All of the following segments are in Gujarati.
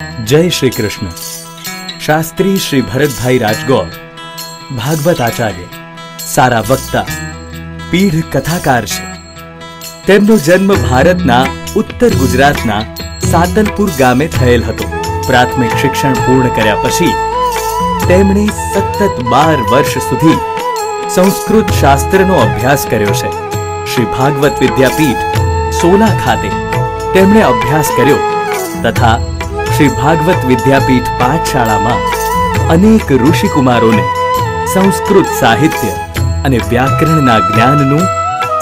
जय श्री कृष्ण। शास्त्री श्री भरतभाई राजगौर भागवत आचार्य, सारा वक्ता, पीढ़ कथाकार छे। તેમનો જન્મ ભારતના ઉત્તર ગુજરાતના સાતલપુર ગામે થયેલ હતો। પ્રાથમિક શિક્ષણ પૂર્ણ કર્યા પછી તેમણે સતત 12 વર્ષ સુધી સંસ્કૃત શાસ્ત્રનો અભ્યાસ કર્યો છે। શ્રી ભાગવત વિદ્યાપીઠ સોલા ખાતે તેમણે અભ્યાસ કર્યો તથા શ્રી ભાગવત વિદ્યાપીઠ પાઠશાળામાં અનેક ઋષિકુમારોને સંસ્કૃત સાહિત્ય અને વ્યાકરણના જ્ઞાનનું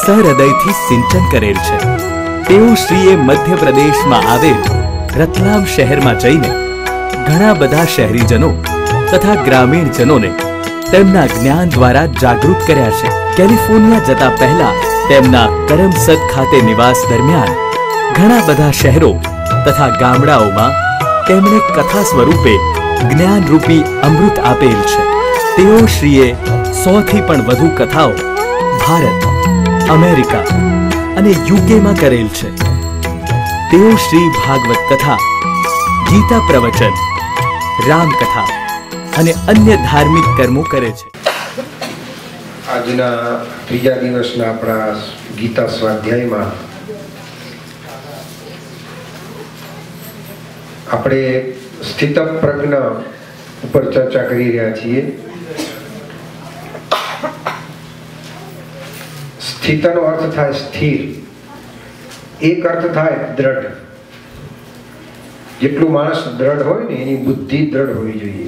सहृदयથી સિંચન કરેલ છે। તેઓ શ્રીએ મધ્યપ્રદેશમાં આવેલ રતલામ શહેરમાં જઈને ઘણા બધા શહેરીજનો તથા ગ્રામીણજનોને તેમના જ્ઞાન દ્વારા જાગૃત કર્યા છે। કેલિફોર્નિયા જતા પહેલા તેમના કરમસદ ખાતે નિવાસ દરમિયાન ઘણા બધા શહેરો તથા ગામડાઓમાં તેમણે કથા સ્વરૂપે જ્ઞાનરૂપી અમૃત આપેલ છે। તેઓ શ્રીએ 100થી પણ વધુ કથાઓ ભારત, अमेरिका અને યુકેમાં કરેલ છે। તેઓ શ્રી ભાગવત કથા, ગીતા પ્રવચન, રામકથા અને અન્ય ધાર્મિક કર્મો કરે છે। આજના ત્રીજા દિવસના આપણા ગીતા સ્વાધ્યાયમાં આપણે સ્થિતપ્રજ્ઞ ઉપર ચર્ચા કરી રહ્યા છીએ। સ્થિતનો अर्थ थाय स्थिर, एक अर्थ थाय दृढ़। જેટલું માણસ દ્રઢ હોય ને એની બુદ્ધિ દ્રઢ હોવી જોઈએ।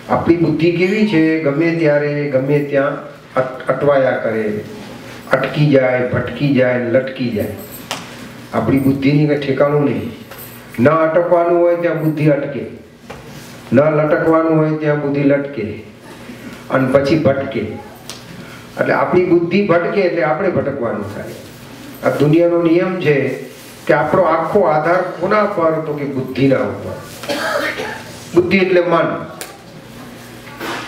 આપણી બુદ્ધિ કેવી છે, ગમે ત્યારે ગમે ત્યાં અટવાયા કરે, અટકી જાય, ભટકી જાય, લટકી જાય। આપણી બુદ્ધિની કંઈ ઠેકાણું નહીં। ન અટકવાનું હોય ત્યાં બુદ્ધિ અટકે, ન લટકવાનું હોય ત્યાં બુદ્ધિ લટકે અને પછી ભટકે। એટલે આપણી બુદ્ધિ ભટકે એટલે આપણે ભટકવાનું થાય। આ દુનિયાનો નિયમ છે કે આપણો આખો આધાર કોના પર, તો કે બુદ્ધિના ઉપર। બુદ્ધિ એટલે મન।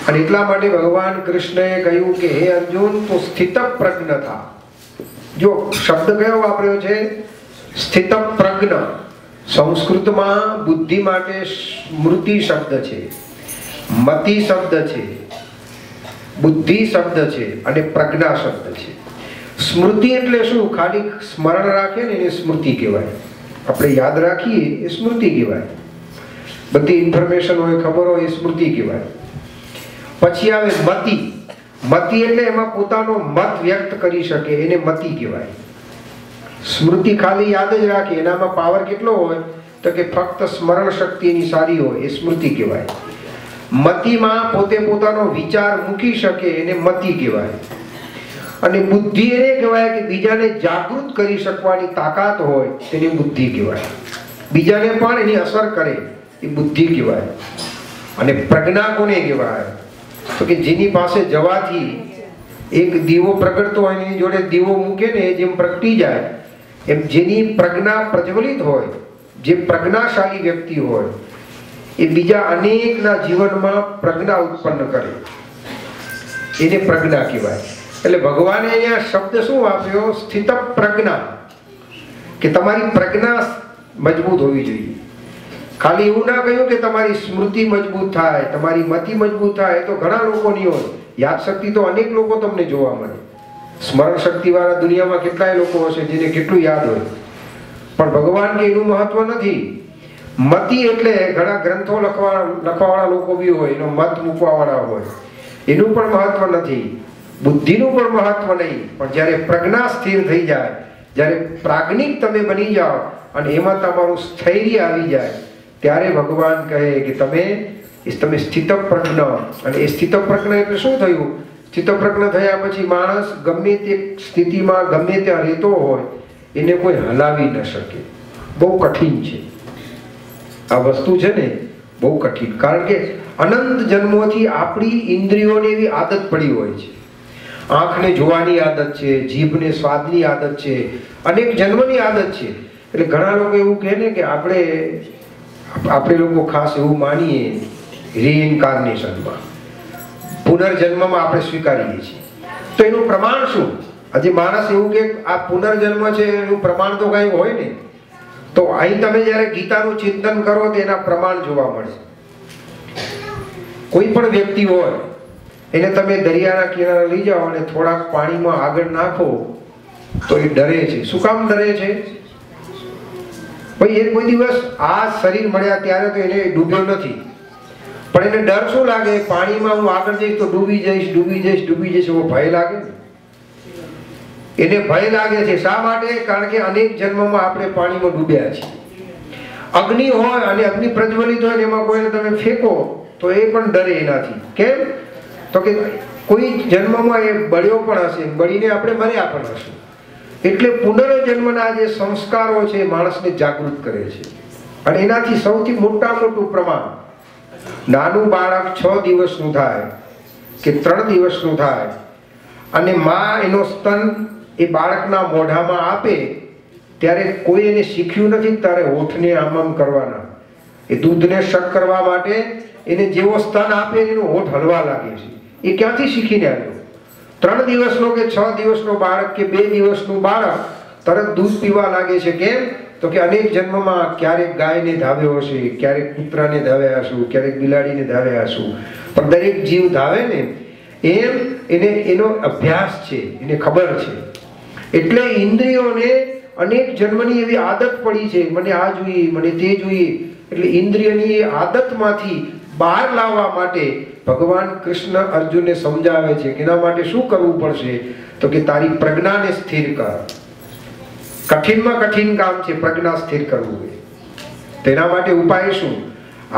અને એટલા માટે ભગવાન કૃષ્ણએ કહ્યું કે હે અર્જુન, તો સ્થિતપ્રજ્ઞ થા। જો શબ્દ કયો વાપર્યો છે? સ્થિતપ્રજ્ઞ। સંસ્કૃતમાં બુદ્ધિ માટે સ્મૃતિ શબ્દ છે, મતિ શબ્દ છે, बुद्धि शब्द है અને प्रज्ञा शब्द है। स्मृति એટલે શું? ખાલી સ્મરણ રાખે ને એને સ્મૃતિ કહેવાય। આપણે યાદ રાખીએ એ સ્મૃતિ કહેવાય। બધી ઇન્ફોર્મેશન હોય, ખબર હોય, એ સ્મૃતિ કહેવાય। પછી આવે મતિ। મતિ એટલે એમાં પોતાનો મત વ્યક્ત કરી શકે, એને મતિ કહેવાય। સ્મૃતિ ખાલી યાદ જ રાખે, એનામાં પાવર કેટલો હોય તો કે ફક્ત સ્મરણ શક્તિ એની સારી હોય, એ સ્મૃતિ કહેવાય। મતિમાં પોતે પોતાનો વિચાર મૂકી શકે, એને મતિ કહેવાય। અને બુદ્ધિ એને કહેવાય કે બીજાને જાગૃત કરી શકવાની તાકાત હોય, તેને બુદ્ધિ કહેવાય। બીજાને પણ એની અસર કરે, એ બુદ્ધિ કહેવાય। અને પ્રજ્ઞા કોને કહેવાય? તો કે જેની પાસે જવાથી એક દીવો પ્રગટતો હોય, એની જોડે દીવો મૂકે ને જેમ પ્રગટી જાય, એમ જેની પ્રજ્ઞા પ્રજ્વલિત હોય, જે પ્રજ્ઞાશાળી વ્યક્તિ હોય, એ બીજા અનેકના જીવનમાં પ્રજ્ઞા ઉત્પન્ન કરે, એને પ્રજ્ઞા કહેવાય। એટલે ભગવાને અહીંયા શબ્દ શું વાપર્યો? સ્થિતપ્રજ્ઞ। કે તમારી પ્રજ્ઞા મજબૂત હોવી જોઈએ। ખાલી એવું ના કહ્યું કે તમારી સ્મૃતિ મજબૂત થાય, તમારી મતિ મજબૂત થાય, તો ઘણા લોકોની હોય। યાદ શક્તિ તો અનેક લોકો તમને જોવા મળે। સ્મરણ શક્તિવાળા દુનિયામાં કેટલાય લોકો હશે જેને કેટલું યાદ હોય, પણ ભગવાન કે એનું મહત્વ નથી। મતિ એટલે ઘણા ગ્રંથો લખવાવાળા લોકો બી હોય, એનો મત મૂકવાવાળા હોય, એનું પણ મહત્વ નથી। બુદ્ધિનું પણ મહત્વ નહીં, પણ જ્યારે પ્રજ્ઞા સ્થિર થઈ જાય, જ્યારે પ્રાજ્ઞિક તમે બની જાઓ અને એમાં તમારું સ્થૈર્ય આવી જાય, ત્યારે ભગવાન કહે કે તમે સ્થિતપ્રજ્ઞ। અને એ સ્થિતપ્રજ્ઞ એટલે શું થયું? સ્થિતપ્રજ્ઞ થયા પછી માણસ ગમે તે સ્થિતિમાં ગમે ત્યાં રહેતો હોય, એને કોઈ હલાવી ન શકે। બહુ કઠિન છે આ વસ્તુ છે ને, બહુ કઠિન। કારણ કે અનંત જન્મોથી આપણી ઇન્દ્રિયોને એવી આદત પડી હોય છે। આંખને જોવાની આદત છે, જીભને સ્વાદની આદત છે, અનેક જન્મની આદત છે। એટલે ઘણા લોકો એવું કહે ને કે આપણે લોકો ખાસ એવું માનીએ રિઇન્કાર્નેશનમાં, પુનર્જન્મમાં આપણે સ્વીકારીએ છીએ। તો એનું પ્રમાણ શું? આજે માણસ એવું કે આ પુનર્જન્મ છે, એનું પ્રમાણ તો કઈ હોય ને। તો અહીં તમે જ્યારે ગીતાનું ચિંતન કરો તો એના પ્રમાણ જોવા મળે. કોઈ પણ વ્યક્તિ હોય એને તમે દરિયાના કિનારે લઈ જાઓ અને થોડાક પાણીમાં આગળ નાખો તો એ ડરે છે. શું કામ ડરે છે? ભાઈ એ કોઈ દિવસ આ શરીર મળ્યા ત્યારે તો એને ડૂબ્યો નથી, પણ એને ડર શું લાગે? પાણીમાં હું આગળ જઈશ તો ડૂબી જઈશ, ડૂબી જઈશ, ડૂબી જઈશ, એવો ભય લાગે ને. એને ભય લાગે છે. શા માટે? કારણ કે અનેક જન્મમાં આપણે પાણીમાં ડૂબ્યા છીએ. અગ્નિ હોય અને અગ્નિ પ્રજ્વલિત હોય એમાં કોઈને તમે ફેંકો તો એ પણ ડરે એનાથી. કેમ? તો કે કોઈ જન્મમાં એ બળ્યો પણ હશે, બળીને આપણે મર્યા પણ હશું. એટલે પુનર્જન્મના જે સંસ્કારો છે માણસને જાગૃત કરે છે. અને એનાથી સૌથી મોટું પ્રમાણ, નાનું બાળક 6 દિવસનું થાય કે 3 દિવસનું થાય અને માં એનો સ્તન એ બાળકના મોઢામાં આપે ત્યારે કોઈ એને શીખ્યું નથી તારે હોઠને આમ કરવાના. એ દૂધને શક કરવા માટે એને જેવો સ્તન આપે એનો હોઠ હલવા લાગે છે. એ ક્યાંથી શીખીને આવ્યો? 3 દિવસનો કે 6 દિવસનો બાળક કે 2 દિવસનું બાળક તરત દૂધ પીવા લાગે છે. કેમ? તો કે અનેક જન્મમાં ક્યારેક ગાયને ધાવ્યો હશે, ક્યારેક કૂતરાને ધાવ્યા હશું, ક્યારેક બિલાડીને ધાવ્યા હશું, પણ દરેક જીવ ધાવે ને એમ એને એનો અભ્યાસ છે, એને ખબર છે. એટલે ઇન્દ્રિયોને અનેક જન્મની એવી આદત પડી છે, મને આ જોઈએ, મને તે જોઈએ. એટલે ઇન્દ્રિયની એ આદતમાંથી બહાર લાવવા માટે ભગવાન કૃષ્ણ અર્જુનને સમજાવે છે કે એના માટે શું કરવું પડશે? તો કે તારી પ્રજ્ઞાને સ્થિર કર. કઠિનમાં કઠિન કામ છે પ્રજ્ઞા સ્થિર કરવું. તેના માટે ઉપાય શું?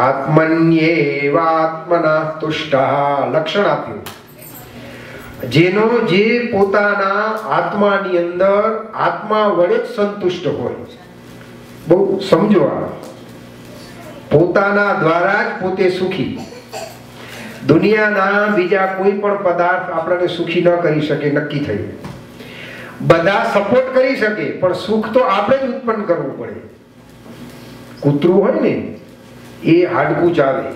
આત્મન્યેવાત્મના તુષ્ટઃ. લક્ષણ આપ્યું. જેનો જે પોતાના આત્માની અંદર આત્મા વડે જ સંતુષ્ટ હોય. બહુ સમજો, આ પોતાના દ્વારા જ પોતે સુખી. દુનિયાના બીજા કોઈ પણ પદાર્થ આપણને સુખી ન કરી શકે, નક્કી થયું. બધા સપોર્ટ કરી શકે પણ સુખ તો આપણે જ ઉત્પન્ન કરવું પડે. કૂતરું હોય ને એ હાડકું ચાવે,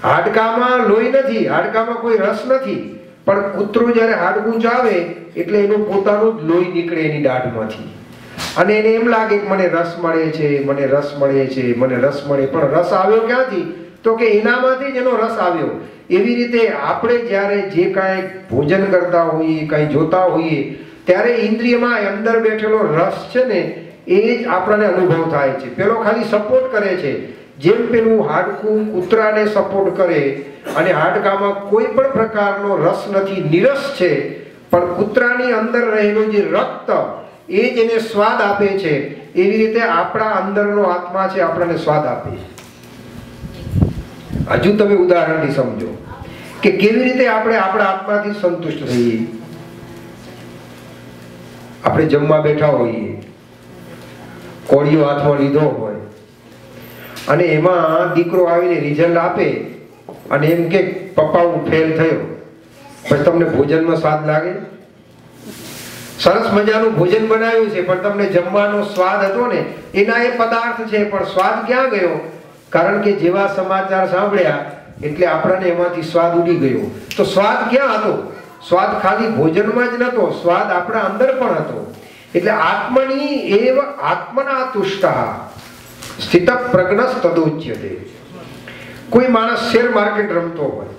હાડકામાં લોહી નથી, હાડકામાં કોઈ રસ નથી, પણ કૂતરું જ્યારે હાડકું ચાવે એટલે એનું પોતાનું જ લોહી નીકળે એની દાઢમાંથી. અને એને એમ લાગે કે મને રસ મળે છે, મને રસ મળે છે, મને રસ મળે. પણ રસ આવ્યો ક્યાંથી? તો કે એનામાંથી જ એનો રસ આવ્યો. એવી રીતે આપણે જ્યારે જે કાંઈ ભોજન કરતા હોઈએ, કાંઈ જોતા હોઈએ ત્યારે ઇન્દ્રિયમાં અંદર બેઠેલો રસ છે ને એ જ આપણને અનુભવ થાય છે. પેલો ખાલી સપોર્ટ કરે છે. જેમ પેલું હાડકું કૂતરાને સપોર્ટ કરે અને હાડકામાં કોઈ પણ પ્રકારનો રસ નથી, નિરસ છે, પણ કૂતરાની અંદર રહેલું જે રક્ત એ જ એને સ્વાદ આપે છે. એવી રીતે આપણા અંદરનો આત્મા છે આપણને સ્વાદ આપે છે. હજુ તમે ઉદાહરણથી સમજો કે કેવી રીતે આપણે આપણા આત્માથી સંતુષ્ટ થઈએ. આપણે જમવા બેઠા હોઈએ, કોળીઓ હાથમાં લીધો હોય અને એમાં દીકરો આવીને રિઝલ્ટ આપે અને એમ કે પપ્પા હું ફેલ થયો, પછી તમને ભોજનમાં સ્વાદ લાગે? સરસ મજાનું ભોજન બનાવ્યું છે પણ તમને જમવાનો સ્વાદ હતો ને એના એ પદાર્થ છે, પણ સ્વાદ ક્યાં ગયો? કારણ કે જેવા સમાચાર સાંભળ્યા એટલે આપણને એમાંથી સ્વાદ ઉડી ગયો. તો સ્વાદ ક્યાં હતો? સ્વાદ ખાલી ભોજનમાં જ નહોતો, સ્વાદ આપણા અંદર પણ હતો. એટલે આત્મની એવ આત્મના તુષ્ટઃ સ્થિત પ્રજ્ઞસ્તદોચ્યતે. કોઈ માણસ શેર માર્કેટ રમતો હોય,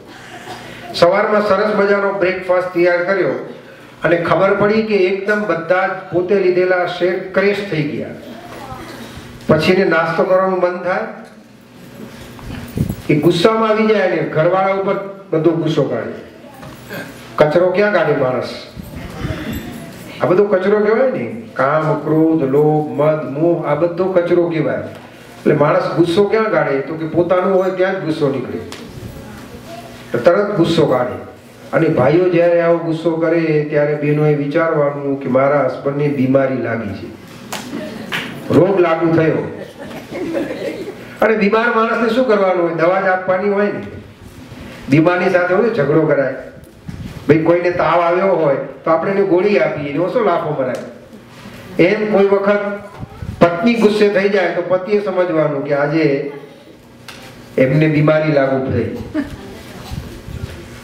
સવારમાં સરસ મજાનો બ્રેકફાસ્ટ તૈયાર કર્યો અને ખબર પડી કે એકદમ બધા જ પોતે લીધેલા શેર ક્રેશ થઈ ગયા. પછી એને નાસ્તો કરવાનું મન થાય, એ ગુસ્સામાં આવી જાય ને ઘરવાળા ઉપર બધો ગુસ્સો કાઢે. કચરો ક્યાં કાઢે માણસ? આ બધો કચરો કહેવાય ને. કામ, ક્રોધ, લોભ, મદ, મોહ, આ બધો કચરો કહેવાય. એટલે માણસ ગુસ્સો ક્યાં કાઢે? તો કે પોતાનું હોય ત્યાં જ ગુસ્સો નીકળે, તરત ગુસ્સો કાઢે. અને ભાઈઓ જ્યારે આવો ગુસ્સો કરે ત્યારે બહેનોએ વિચારવાનું કે મારા હસબન્ડને બીમારી લાગી છે, રોગ લાગુ થયો. અને બીમાર માણસને શું કરવાનું હોય? દવા જ આપવાની હોય ને. બીમારની સાથે હોય ઝઘડો કરાય. ભાઈ કોઈને તાવ આવ્યો હોય તો આપણે એને ગોળી આપીએ, એનો શું લાફો મરાય? એમ કોઈ વખત પત્ની ગુસ્સે થઈ જાય તો પતિએ સમજવાનું કે આજે એમને બીમારી લાગુ થઈ.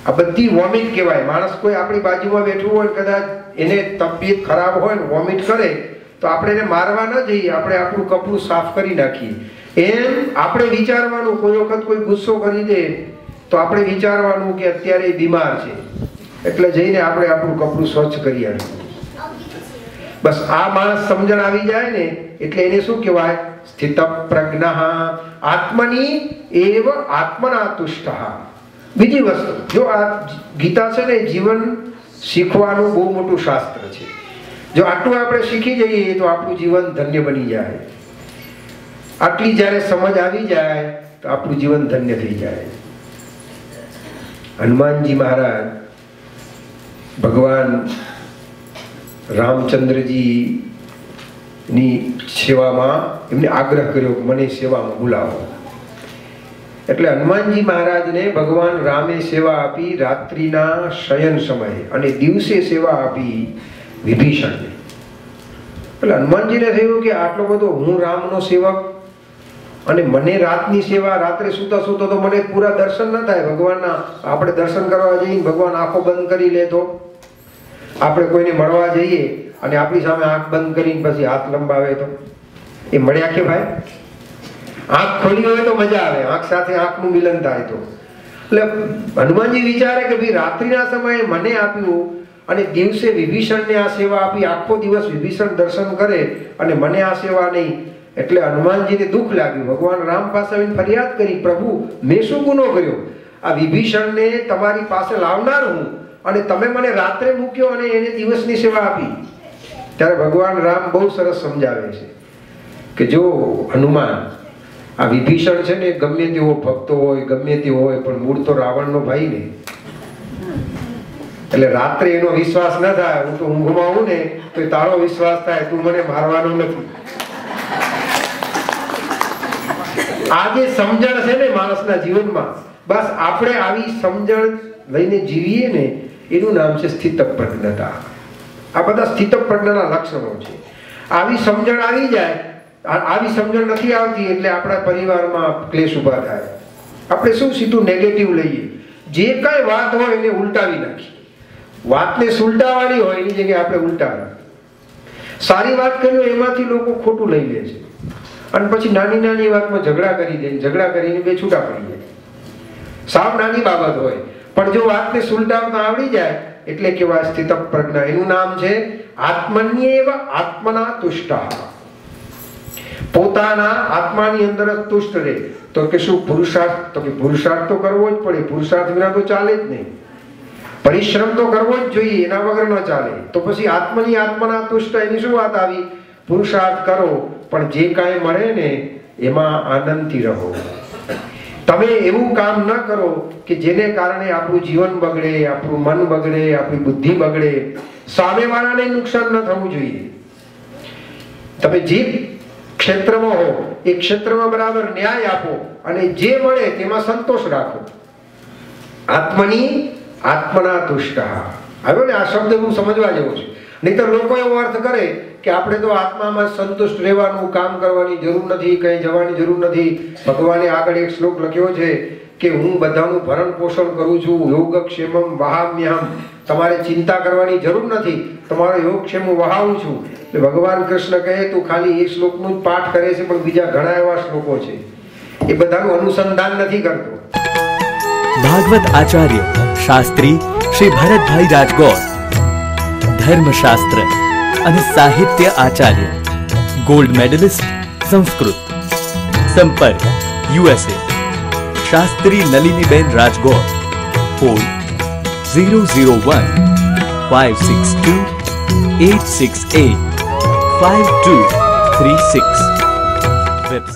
આ બધી વોમિટ કહેવાય. માણસ કોઈ આપણી બાજુમાં બેઠું હોય, કદાચ એને તબિયત ખરાબ હોય ને વોમિટ કરે તો આપણે એને મારવા ન જઈએ, આપણે આપણું કપડું સાફ કરી નાખીએ. એમ આપણે વિચારવાનું, કોઈ વખત કોઈ ગુસ્સો કરી દે તો આપણે વિચારવાનું કે અત્યારે એ બીમાર છે, એટલે જઈને આપણે આપણું કપડું સ્વચ્છ કરી આવીએ. બસ આ માણસ સમજણ આવી જાય ને એટલે એને શું કહેવાય? સ્થિત પ્રજ્ઞ આત્મની એવ આત્મના તુષ્ટ. બીજી વસ્તુ, જો આ ગીતા છે ને જીવન શીખવાનું બહુ મોટું શાસ્ત્ર છે. જો આટલું આપણે શીખી જઈએ તો આપણું જીવન ધન્ય બની જાય. આટલી જ્યારે સમજ આવી જાય તો આપણું જીવન ધન્ય થઈ જાય. હનુમાનજી મહારાજ ભગવાન રામચંદ્રજી ની સેવામાં એમને આગ્રહ કર્યો કે મને સેવામાં બોલાવો. એટલે હનુમાનજી મહારાજને ભગવાન રામે સેવા આપી રાત્રિના શયન સમયે, અને દિવસે સેવા આપી વિભીષણને. એટલે હનુમાનજીને થયું કે આટલો બધો હું રામનો સેવક, અને મને રાતની સેવા, રાત્રે સૂતા સૂતા તો મને પૂરા દર્શન ન થાય ભગવાનના. આપણે દર્શન કરવા જઈએ, ભગવાન આંખો બંધ કરી લે તો, આપણે કોઈને મળવા જઈએ અને આપણી સામે આંખ બંધ કરીને પછી હાથ લંબાવે તો એ મળ્યા કે ભાઈ? આંખ ખોલી હોય તો મજા આવે, આંખ સાથે આંખનું મિલન થાય તો. એટલે હનુમાનજી વિચારે કે ભાઈ રાત્રિના સમયે મને આપ્યું અને દિવસે વિભીષણને આ સેવા આપી, આખો દિવસ વિભીષણ દર્શન કરે અને મને આ સેવા નહીં. એટલે હનુમાનજીને દુઃખ લાગ્યું. ભગવાન રામ પાસે આવીને ફરિયાદ કરી, પ્રભુ મેં શું ગુનો કર્યો? આ વિભીષણને તમારી પાસે લાવનાર હું, અને તમે મને રાત્રે મૂક્યો અને એને દિવસની સેવા આપી. ત્યારે ભગવાન રામ બહુ સરસ સમજાવે છે કે જો હનુમાન, આ વિભીષણ છે ને ગમે તેવો ભક્તો હોય, ગમે તેવો હોય, પણ મૂળ તો રાવણનો ભાઈ ને. એટલે રાત્રે એનો વિશ્વાસ ન થાય, હું તો ઊંઘમાં આવું ને તો તારો વિશ્વાસ થાય, તું મને મારવાનો નથી. આ જે સમજણ છે ને માણસના જીવનમાં, બસ આપણે આવી સમજણ લઈને જીવીએ ને એનું નામ છે સ્થિત પ્રજ્ઞતા. આ બધા સ્થિત પ્રજ્ઞના લક્ષણો છે. આવી સમજણ આવી જાય, આવી સમજણ નથી આવતી એટલે આપણા પરિવારમાં ક્લેશ ઉભા થાય. આપણે શું સીધું નેગેટિવ લઈએ, જે કાંઈ વાત હોય એને ઉલટાવી નાખીએ. વાતને સુલટાવવાની હોય એની જગ્યાએ આપણે ઉલટાવી. સારી વાત કરી એમાંથી લોકો ખોટું લઈ લે છે અને પછી નાની નાની વાતમાં ઝઘડા કરી દે, ઝઘડા કરીને બે છૂટા પડી જાય. સાવ નાની બાબત હોય પણ જો વાતને સુલટાવતા આવડી જાય એટલે કેવા સ્થિત પ્રજ્ઞા. એનું નામ છે આત્મન્યેવ આત્મના તુષ્ટ. પોતાના આત્માની અંદર જ તુષ્ટ રહે. તો કે શું પુરુષાર્થ? તો કે પુરુષાર્થ તો કરવો જ પડે, પુરુષાર્થ વિના તો ચાલે જ નહીં. પરિશ્રમ તો કરવો જ જોઈએ, એના વગર ન ચાલે. તો પછી આત્મની આત્મના તુષ્ટ, એની શું વાત આવી? પુરુષાર્થ કરો પણ જે કાંઈ મળે ને એમાં આનંદથી રહો. તમે એવું કામ ન કરો કે જેને કારણે આપણું જીવન બગડે, આપણું મન બગડે, આપણી બુદ્ધિ બગડે. સામેવાળાને નુકસાન ન થવું જોઈએ. તમે જે ક્ષેત્રમાં હો એ ક્ષેત્રમાં બરાબર ન્યાય આપો અને જે મળે તેમાં સંતોષ રાખો. આત્મની આત્મના તુષ્ટ. હવે ને આ શબ્દ હું સમજવા જેવો છે. નહીંતર લોકો એવો અર્થ કરે કે આપણે તો આત્મામાં સંતુષ્ટ રહેવાનું, કામ કરવાની જરૂર નથી, કઈ જવાની જરૂર નથી. ભગવાને આગળ એક શ્લોક લખ્યો છે કે હું બધાનું ભરણ પોષણ કરું છું, યોગક્ષેમમ વહામ્યહમ. તમારે ચિંતા કરવાની જરૂર નથી, તમારો યોગક્ષેમ હું વહાવું છું. એટલે ભગવાન કૃષ્ણ કહે તું ખાલી એ શ્લોકનું જ પાઠ કરે છે પણ બીજા ઘણા એવા શ્લોકો છે એ બધાનું અનુસંધાન નથી કરતો. ભાગવત આચાર્ય શાસ્ત્રી શ્રી ભરતભાઈ રાજગોર, ધર્મશાસ્ત્ર અને સાહિત્ય આચાર્ય, ગોલ્ડ મેડલિસ્ટ સંસ્કૃત. સંપર્ક USA શાસ્ત્રી નલિનીબેન રાજગોર. ફોન 001-562-868-5236.